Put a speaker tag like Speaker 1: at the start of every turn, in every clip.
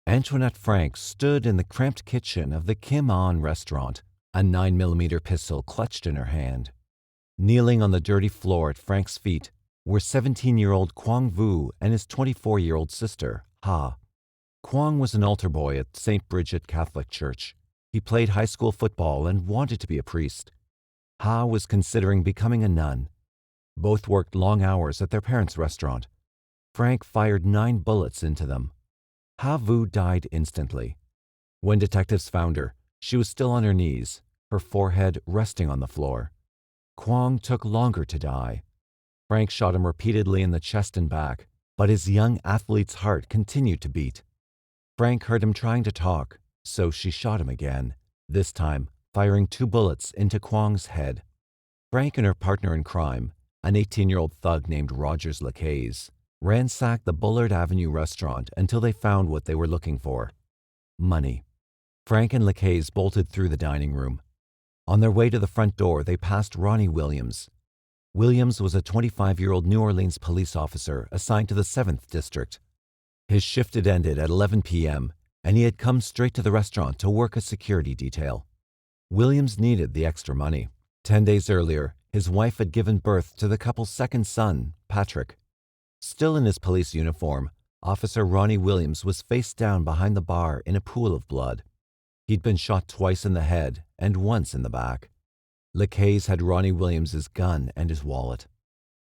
Speaker 1: Antoinette Frank stood in the cramped kitchen of the Kim On restaurant, a 9mm pistol clutched in her hand. Kneeling on the dirty floor at Frank's feet were 17-year-old Quang Vu and his 24-year-old sister, Ha. Quang was an altar boy at St. Bridget Catholic Church. He played high school football and wanted to be a priest. Ha was considering becoming a nun. Both worked long hours at their parents' restaurant. Frank fired 9 bullets into them. Ha Vu died instantly. When detectives found her, she was still on her knees, her forehead resting on the floor. Quang took longer to die. Frank shot him repeatedly in the chest and back, but his young athlete's heart continued to beat. Frank heard him trying to talk, so she shot him again, this time firing 2 bullets into Quang's head. Frank and her partner in crime, an 18-year-old thug named Rogers Lacaze, ransacked the Bullard Avenue restaurant until they found what they were looking for: money. Frank and Lacaze bolted through the dining room. On their way to the front door, they passed Ronnie Williams. Williams was a 25-year-old New Orleans police officer assigned to the 7th District. His shift had ended at 11 p.m., and he had come straight to the restaurant to work a security detail. Williams needed the extra money. 10 days earlier, his wife had given birth to the couple's second son, Patrick. Still in his police uniform, Officer Ronnie Williams was face down behind the bar in a pool of blood. He'd been shot twice in the head and once in the back. Lacaze had Ronnie Williams's gun and his wallet.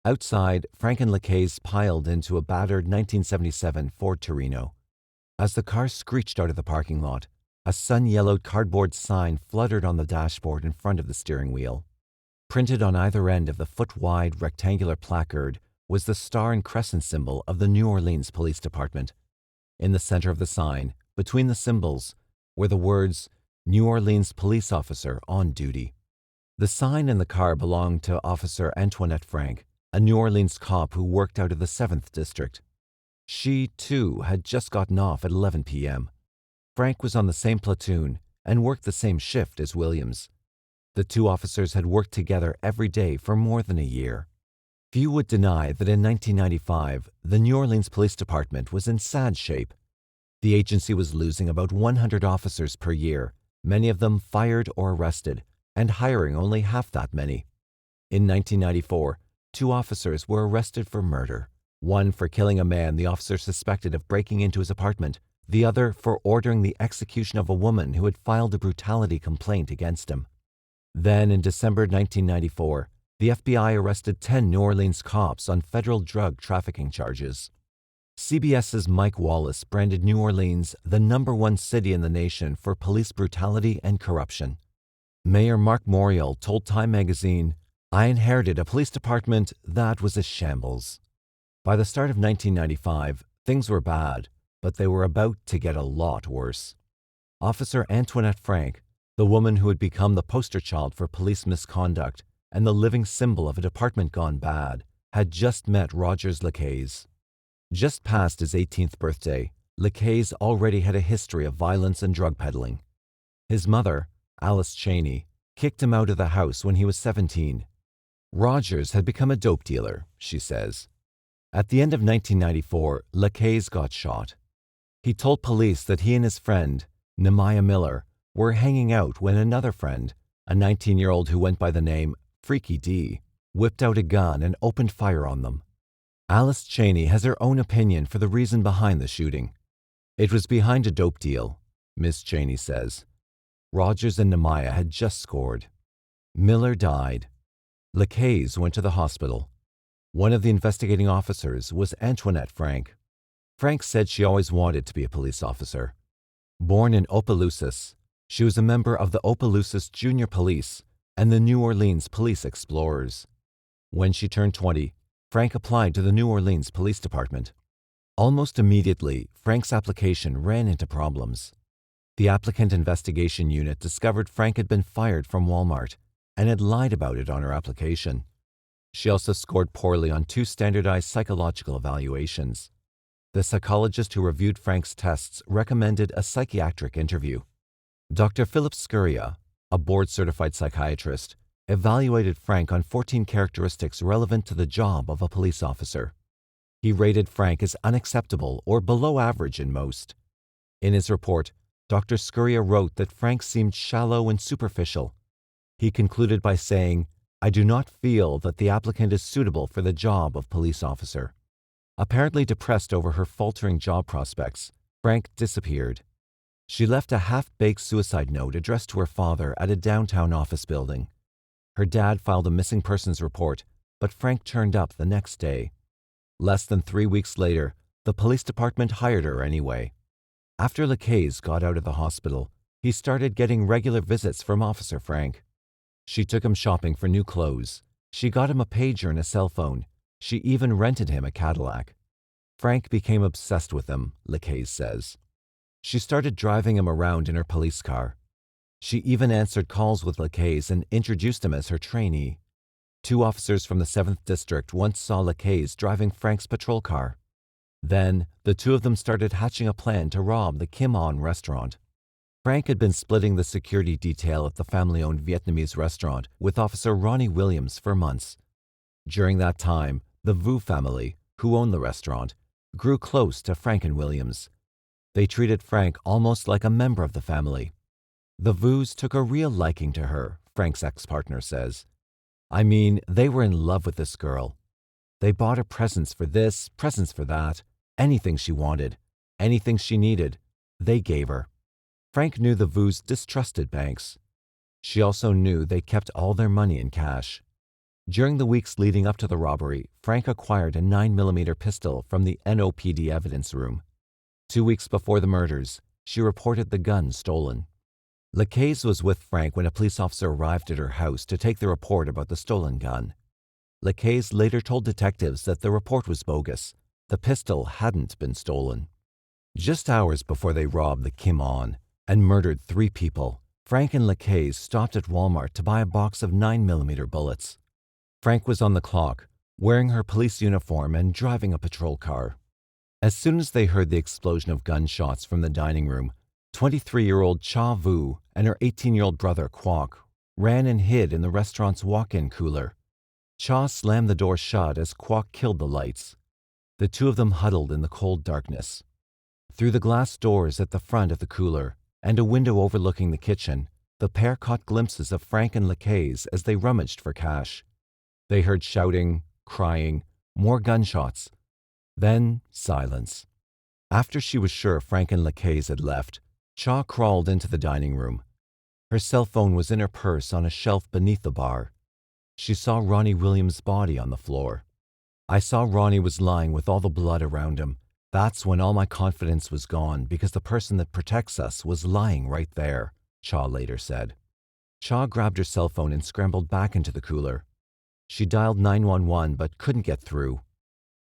Speaker 1: Outside, Frank and Lacaze piled into a battered 1977 Ford Torino. As the car screeched out of the parking lot, a sun-yellowed cardboard sign fluttered on the dashboard in front of the steering wheel. Printed on either end of the foot-wide rectangular placard was the star and crescent symbol of the New Orleans Police Department. In the center of the sign, between the symbols, were the words, "New Orleans Police Officer on Duty." The sign and the car belonged to Officer Antoinette Frank, a New Orleans cop who worked out of the 7th District. She, too, had just gotten off at 11 p.m. Frank was on the same platoon and worked the same shift as Williams. The two officers had worked together every day for more than a year. Few would deny that in 1995, the New Orleans Police Department was in sad shape. The agency was losing about 100 officers per year, many of them fired or arrested, and hiring only half that many. In 1994, 2 officers were arrested for murder, one for killing a man the officer suspected of breaking into his apartment, the other for ordering the execution of a woman who had filed a brutality complaint against him. Then, in December 1994, the FBI arrested 10 New Orleans cops on federal drug trafficking charges. CBS's Mike Wallace branded New Orleans the #1 city in the nation for police brutality and corruption. Mayor Mark Morial told Time magazine, "I inherited a police department that was a shambles." By the start of 1995, things were bad, but they were about to get a lot worse. Officer Antoinette Frank, the woman who had become the poster child for police misconduct and the living symbol of a department gone bad, had just met Rogers Lacaze. Just past his 18th birthday, Lacaze already had a history of violence and drug peddling. His mother, Alice Cheney, kicked him out of the house when he was 17. Rogers had become a dope dealer, she says. At the end of 1994, Lacaze got shot. He told police that he and his friend, Nehemiah Miller, were hanging out when another friend, a 19-year-old who went by the name Freaky D, whipped out a gun and opened fire on them. Alice Cheney has her own opinion for the reason behind the shooting. It was behind a dope deal, Miss Cheney says. Rogers and Nehemiah had just scored. Miller died. Lacaze went to the hospital. One of the investigating officers was Antoinette Frank. Frank said she always wanted to be a police officer. Born in Opelousas, she was a member of the Opelousas Junior Police and the New Orleans Police Explorers. When she turned 20, Frank applied to the New Orleans Police Department. Almost immediately, Frank's application ran into problems. The Applicant Investigation Unit discovered Frank had been fired from Walmart and had lied about it on her application. She also scored poorly on 2 standardized psychological evaluations. The psychologist who reviewed Frank's tests recommended a psychiatric interview. Dr. Philip Scuria, a board-certified psychiatrist, evaluated Frank on 14 characteristics relevant to the job of a police officer. He rated Frank as unacceptable or below average in most. In his report, Dr. Scurria wrote that Frank seemed shallow and superficial. He concluded by saying, "I do not feel that the applicant is suitable for the job of police officer." Apparently depressed over her faltering job prospects, Frank disappeared. She left a half-baked suicide note addressed to her father at a downtown office building. Her dad filed a missing persons report, but Frank turned up the next day. Less than 3 weeks later, the police department hired her anyway. After Lacaze got out of the hospital, he started getting regular visits from Officer Frank. She took him shopping for new clothes. She got him a pager and a cell phone. She even rented him a Cadillac. Frank became obsessed with him, Lacaze says. She started driving him around in her police car. She even answered calls with Lacaze and introduced him as her trainee. 2 officers from the 7th District once saw Lacaze driving Frank's patrol car. Then, the 2 of them started hatching a plan to rob the Kim On restaurant. Frank had been splitting the security detail at the family-owned Vietnamese restaurant with Officer Ronnie Williams for months. During that time, the Vu family, who owned the restaurant, grew close to Frank and Williams. They treated Frank almost like a member of the family. The Vus took a real liking to her, Frank's ex-partner says. I mean, they were in love with this girl. They bought her presents for this, presents for that, anything she wanted, anything she needed, they gave her. Frank knew the Vus distrusted banks. She also knew they kept all their money in cash. During the weeks leading up to the robbery, Frank acquired a 9mm pistol from the NOPD evidence room. 2 weeks before the murders, she reported the gun stolen. Lacaze was with Frank when a police officer arrived at her house to take the report about the stolen gun. Lacaze later told detectives that the report was bogus. The pistol hadn't been stolen. Just hours before they robbed the Kim On and murdered 3 people, Frank and Lacaze stopped at Walmart to buy a box of 9mm bullets. Frank was on the clock, wearing her police uniform and driving a patrol car. As soon as they heard the explosion of gunshots from the dining room, 23-year-old Cha Vu and her 18-year-old brother Kwok ran and hid in the restaurant's walk-in cooler. Cha slammed the door shut as Kwok killed the lights. The 2 of them huddled in the cold darkness. Through the glass doors at the front of the cooler and a window overlooking the kitchen, the pair caught glimpses of Frank and Lacaze as they rummaged for cash. They heard shouting, crying, more gunshots. Then silence. After she was sure Frank and Lacaze had left, Cha crawled into the dining room. Her cell phone was in her purse on a shelf beneath the bar. She saw Ronnie Williams' body on the floor. I saw Ronnie was lying with all the blood around him. That's when all my confidence was gone because the person that protects us was lying right there, Cha later said. Cha grabbed her cell phone and scrambled back into the cooler. She dialed 911 but couldn't get through.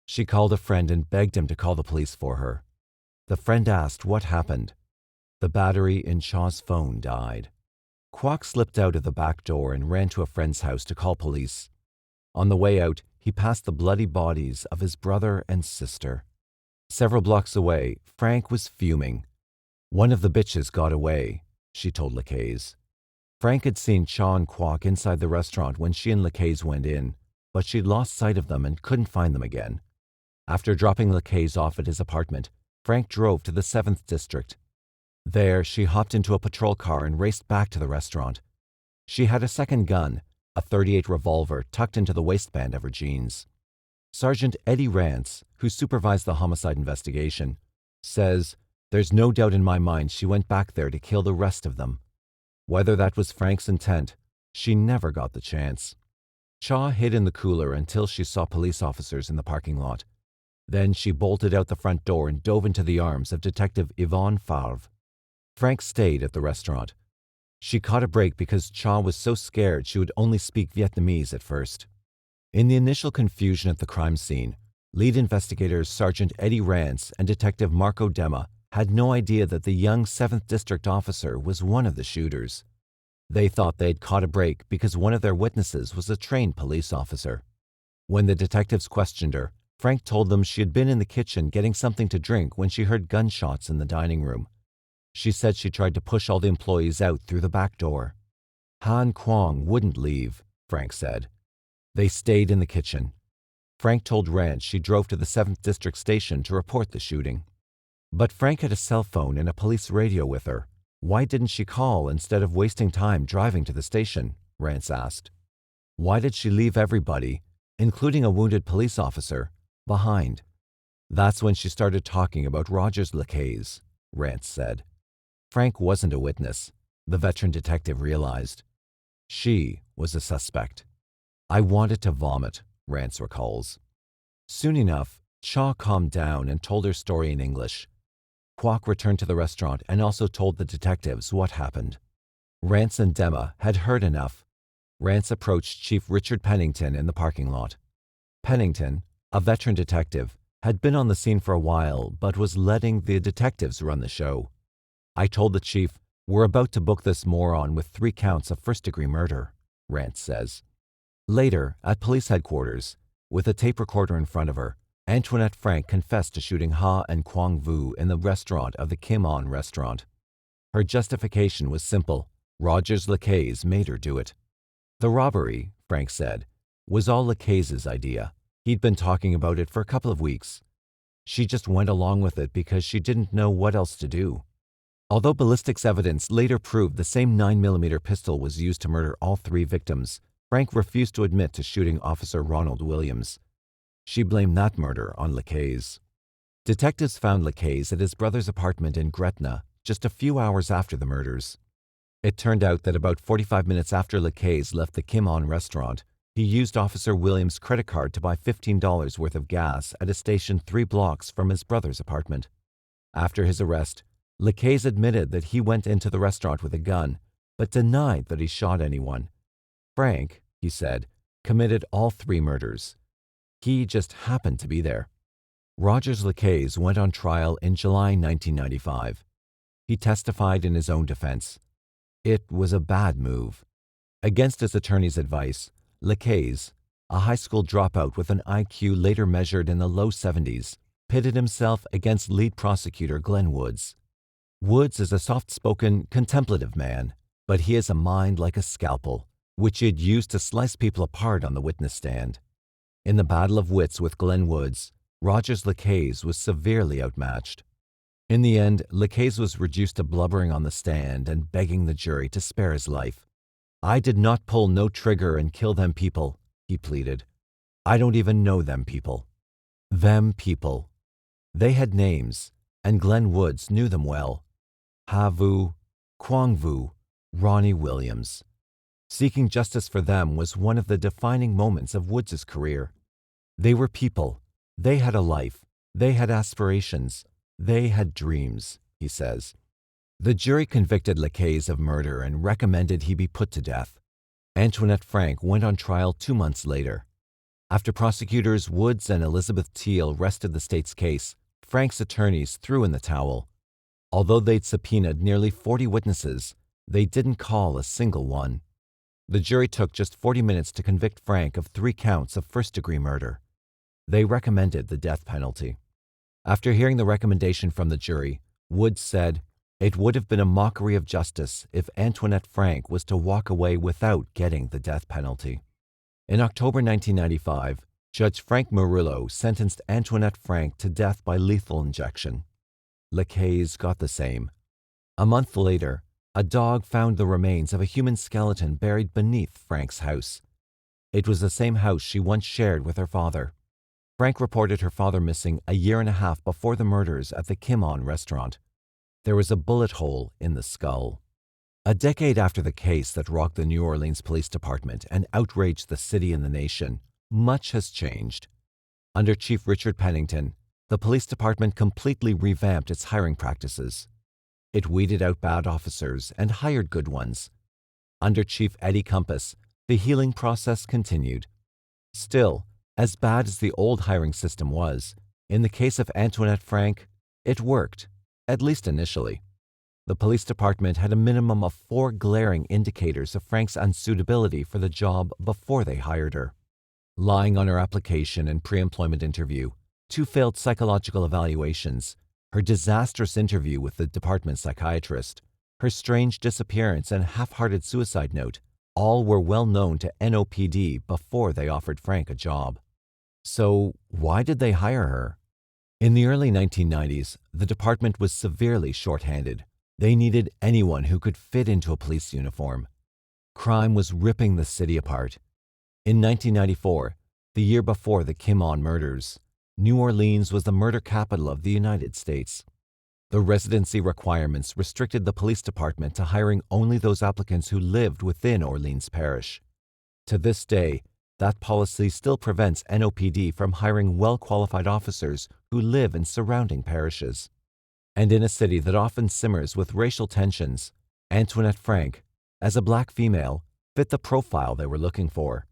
Speaker 1: She called a friend and begged him to call the police for her. The friend asked what happened. The battery in Cha's phone died. Kwok slipped out of the back door and ran to a friend's house to call police. On the way out, he passed the bloody bodies of his brother and sister. Several blocks away, Frank was fuming. One of the bitches got away, she told Lacaze. Frank had seen Cha and Kwok inside the restaurant when she and Lacaze went in, but she'd lost sight of them and couldn't find them again. After dropping Lacaze off at his apartment, Frank drove to the 7th District. There, she hopped into a patrol car and raced back to the restaurant. She had a second gun, a .38 revolver tucked into the waistband of her jeans. Sergeant Eddie Rance, who supervised the homicide investigation, says, "There's no doubt in my mind she went back there to kill the rest of them. Whether that was Frank's intent, she never got the chance." Cha hid in the cooler until she saw police officers in the parking lot. Then she bolted out the front door and dove into the arms of Detective Yvonne Favre. Frank stayed at the restaurant. She caught a break because Cha was so scared she would only speak Vietnamese at first. In the initial confusion at the crime scene, lead investigators Sergeant Eddie Rance and Detective Marco Dema had no idea that the young 7th District officer was one of the shooters. They thought they'd caught a break because one of their witnesses was a trained police officer. When the detectives questioned her, Frank told them she had been in the kitchen getting something to drink when she heard gunshots in the dining room. She said she tried to push all the employees out through the back door. Han Kwong wouldn't leave, Frank said. They stayed in the kitchen. Frank told Rance she drove to the 7th District station to report the shooting. But Frank had a cell phone and a police radio with her. Why didn't she call instead of wasting time driving to the station? Rance asked. Why did she leave everybody, including a wounded police officer, behind? That's when she started talking about Rogers Lacaze, Rance said. Frank wasn't a witness, the veteran detective realized. She was a suspect. I wanted to vomit, Rance recalls. Soon enough, Shaw calmed down and told her story in English. Kwok returned to the restaurant and also told the detectives what happened. Rance and Demma had heard enough. Rance approached Chief Richard Pennington in the parking lot. Pennington, a veteran detective, had been on the scene for a while but was letting the detectives run the show. I told the chief, we're about to book this moron with 3 counts of first-degree murder, Rance says. Later, at police headquarters, with a tape recorder in front of her, Antoinette Frank confessed to shooting Ha and Quang Vu in the restaurant of the Kim On restaurant. Her justification was simple. Rogers Lacaze made her do it. The robbery, Frank said, was all Lacaze's idea. He'd been talking about it for a couple of weeks. She just went along with it because she didn't know what else to do. Although ballistics evidence later proved the same 9mm pistol was used to murder all 3 victims, Frank refused to admit to shooting Officer Ronald Williams. She blamed that murder on Lacaze. Detectives found Lacaze at his brother's apartment in Gretna just a few hours after the murders. It turned out that about 45 minutes after Lacaze left the Kim On restaurant, he used Officer Williams' credit card to buy $15 worth of gas at a station 3 blocks from his brother's apartment. After his arrest, Lacaze admitted that he went into the restaurant with a gun, but denied that he shot anyone. Frank, he said, committed all 3 murders. He just happened to be there. Rogers Lacaze went on trial in July 1995. He testified in his own defense. It was a bad move. Against his attorney's advice, Lacaze, a high school dropout with an IQ later measured in the low 70s, pitted himself against lead prosecutor Glenn Woods. Woods is a soft-spoken, contemplative man, but he has a mind like a scalpel, which he'd used to slice people apart on the witness stand. In the battle of wits with Glenn Woods, Rogers Lacaze was severely outmatched. In the end, Lacaze was reduced to blubbering on the stand and begging the jury to spare his life. I did not pull no trigger and kill them people, he pleaded. I don't even know them people. Them people. They had names, and Glenn Woods knew them well. Ha Vu, Quang Vu, Ronnie Williams. Seeking justice for them was one of the defining moments of Woods' career. They were people. They had a life. They had aspirations. They had dreams, he says. The jury convicted Lacaze of murder and recommended he be put to death. Antoinette Frank went on trial 2 months later. After prosecutors Woods and Elizabeth Teal rested the state's case, Frank's attorneys threw in the towel. Although they'd subpoenaed nearly 40 witnesses, they didn't call a single one. The jury took just 40 minutes to convict Frank of 3 counts of first-degree murder. They recommended the death penalty. After hearing the recommendation from the jury, Woods said, "It would have been a mockery of justice if Antoinette Frank was to walk away without getting the death penalty." In October 1995, Judge Frank Murillo sentenced Antoinette Frank to death by lethal injection. Lacaze got the same. A month later, a dog found the remains of a human skeleton buried beneath Frank's house. It was the same house she once shared with her father. Frank reported her father missing a year and a half before the murders at the Kim On restaurant. There was a bullet hole in the skull. A decade after the case that rocked the New Orleans Police Department and outraged the city and the nation, much has changed. Under Chief Richard Pennington, the police department completely revamped its hiring practices. It weeded out bad officers and hired good ones. Under Chief Eddie Compass, the healing process continued. Still, as bad as the old hiring system was, in the case of Antoinette Frank, it worked, at least initially. The police department had a minimum of 4 glaring indicators of Frank's unsuitability for the job before they hired her. Lying on her application and pre-employment interview, 2 failed psychological evaluations, her disastrous interview with the department psychiatrist, her strange disappearance and half-hearted suicide note, all were well known to NOPD before they offered Frank a job. So why did they hire her? In the early 1990s, the department was severely short-handed. They needed anyone who could fit into a police uniform. Crime was ripping the city apart. In 1994, the year before the Kim On murders, New Orleans was the murder capital of the United States. The residency requirements restricted the police department to hiring only those applicants who lived within Orleans Parish. To this day, that policy still prevents NOPD from hiring well-qualified officers who live in surrounding parishes. And in a city that often simmers with racial tensions, Antoinette Frank, as a black female, fit the profile they were looking for.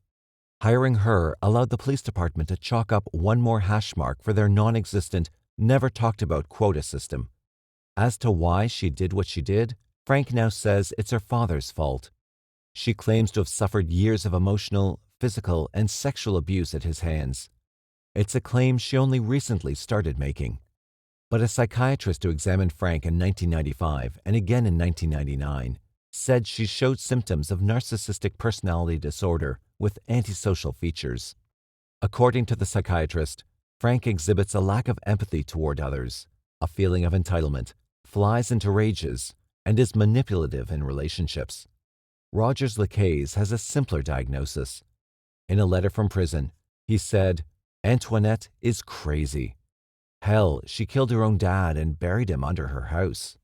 Speaker 1: Hiring her allowed the police department to chalk up one more hash mark for their non-existent, never-talked-about quota system. As to why she did what she did, Frank now says it's her father's fault. She claims to have suffered years of emotional, physical, and sexual abuse at his hands. It's a claim she only recently started making. But a psychiatrist who examined Frank in 1995 and again in 1999 said she showed symptoms of narcissistic personality disorder with antisocial features. According to the psychiatrist, Frank exhibits a lack of empathy toward others, a feeling of entitlement, flies into rages, and is manipulative in relationships. Rogers Lacaze has a simpler diagnosis. In a letter from prison, he said, "Antoinette is crazy. Hell, she killed her own dad and buried him under her house."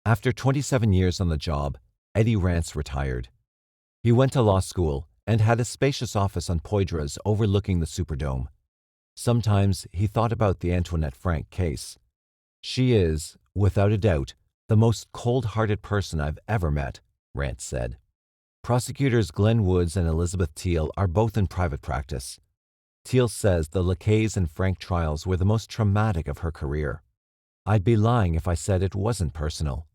Speaker 1: After 27 years on the job, Eddie Rance retired. He went to law school and had a spacious office on Poydras overlooking the Superdome. Sometimes he thought about the Antoinette Frank case. "She is, without a doubt, the most cold-hearted person I've ever met," Rance said. Prosecutors Glenn Woods and Elizabeth Teal are both in private practice. Teal says the Lacaze and Frank trials were the most traumatic of her career. "I'd be lying if I said it wasn't personal."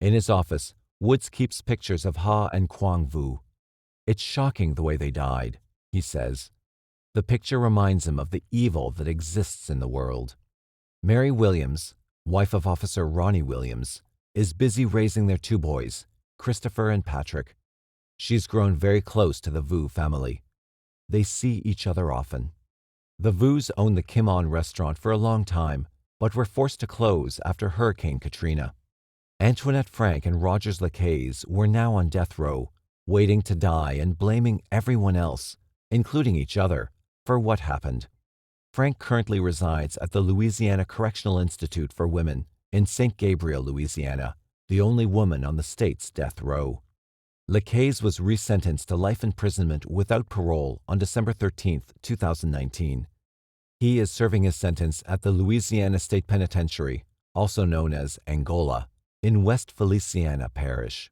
Speaker 1: In his office, Woods keeps pictures of Ha and Quang Vu. "It's shocking the way they died," he says. The picture reminds him of the evil that exists in the world. Mary Williams, wife of Officer Ronnie Williams, is busy raising their two boys, Christopher and Patrick. She's grown very close to the Vu family. They see each other often. The Vus owned the Kim On restaurant for a long time, but were forced to close after Hurricane Katrina. Antoinette Frank and Rogers Lacaze were now on death row, waiting to die and blaming everyone else, including each other, for what happened. Frank currently resides at the Louisiana Correctional Institute for Women in St. Gabriel, Louisiana, the only woman on the state's death row. Lacaze was resentenced to life imprisonment without parole on December 13, 2019. He is serving his sentence at the Louisiana State Penitentiary, also known as Angola, in West Feliciana Parish.